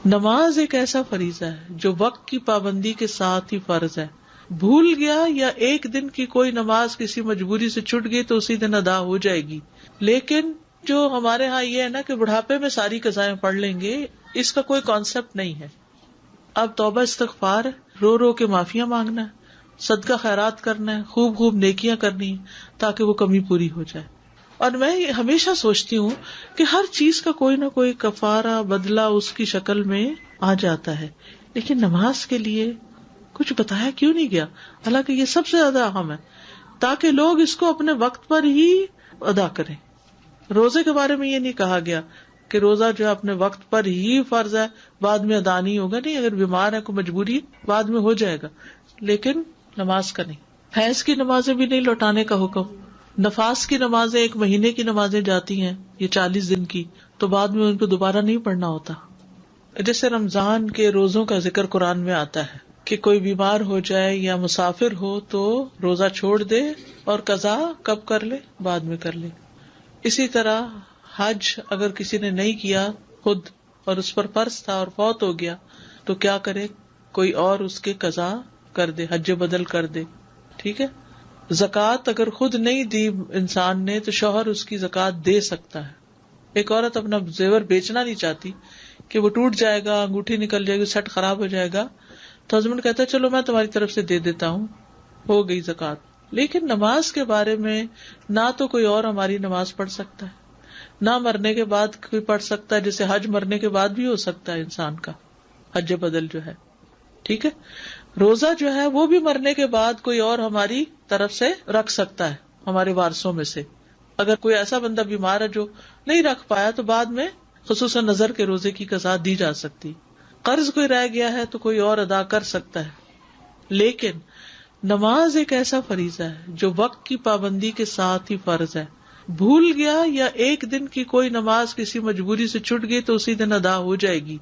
نماز ایک ایسا فریضہ ہے جو وقت کی پابندی کے ساتھ ہی فرض ہے. بھول گیا یا ایک دن کی کوئی نماز کسی مجبوری سے چھوٹ گئی تو اسی دن ادا ہو جائے گی. لیکن جو ہمارے ہاں یہ ہے نا کہ بڑھاپے میں ساری قضائیں پڑھ لیں گے، اس کا کوئی کانسیپٹ نہیں ہے. اب توبہ استغفار ہے، رو رو کے معافیاں مانگنا ہے، صدقہ خیرات کرنا ہے، خوب خوب نیکیاں کرنی ہے تاکہ وہ کمی پوری ہو جائے. اور میں ہمیشہ سوچتی ہوں کہ ہر چیز کا کوئی نہ کوئی کفارہ بدلہ اس کی شکل میں آ جاتا ہے، لیکن نماز کے لیے کچھ بتایا کیوں نہیں گیا؟ حالانکہ یہ سب سے زیادہ اہم ہے تاکہ لوگ اس کو اپنے وقت پر ہی ادا کریں. روزے کے بارے میں یہ نہیں کہا گیا کہ روزہ جو ہے اپنے وقت پر ہی فرض ہے، بعد میں ادا نہیں ہوگا. نہیں، اگر بیمار ہے کوئی مجبوری بعد میں ہو جائے گا، لیکن نماز کا نہیں. حیض کی نمازیں بھی نہیں لوٹانے کا حکم. نفاس کی نمازیں 1 مہینے کی نمازیں جاتی ہیں، یہ 40 دن کی، تو بعد میں ان کو دوبارہ نہیں پڑھنا ہوتا. جیسے رمضان کے روزوں کا ذکر قرآن میں آتا ہے کہ کوئی بیمار ہو جائے یا مسافر ہو تو روزہ چھوڑ دے اور قضا کب کر لے؟ بعد میں کر لے. اسی طرح حج اگر کسی نے نہیں کیا خود اور اس پر فرض تھا اور فوت ہو گیا تو کیا کرے؟ کوئی اور اس کے قضا کر دے، حج بدل کر دے. ٹھیک ہے. زکوٰۃ اگر خود نہیں دی انسان نے تو شوہر اس کی زکوٰۃ دے سکتا ہے. ایک عورت اپنا زیور بیچنا نہیں چاہتی کہ وہ ٹوٹ جائے گا، انگوٹھی نکل جائے گی، سیٹ خراب ہو جائے گا، تو ہسبینڈ کہتا ہے چلو میں تمہاری طرف سے دے دیتا ہوں، ہو گئی زکوٰۃ. لیکن نماز کے بارے میں نہ تو کوئی اور ہماری نماز پڑھ سکتا ہے، نہ مرنے کے بعد کوئی پڑھ سکتا ہے. جیسے حج مرنے کے بعد بھی ہو سکتا ہے انسان کا، حج بدل جو ہے. ٹھیک ہے. روزہ جو ہے وہ بھی مرنے کے بعد کوئی اور ہماری طرف سے رکھ سکتا ہے، ہمارے وارثوں میں سے. اگر کوئی ایسا بندہ بیمار ہے جو نہیں رکھ پایا تو بعد میں خصوصاً نظر کے روزے کی قضا دی جا سکتی. قرض کوئی رہ گیا ہے تو کوئی اور ادا کر سکتا ہے. لیکن نماز ایک ایسا فریضہ ہے جو وقت کی پابندی کے ساتھ ہی فرض ہے. بھول گیا یا ایک دن کی کوئی نماز کسی مجبوری سے چھوٹ گئی تو اسی دن ادا ہو جائے گی.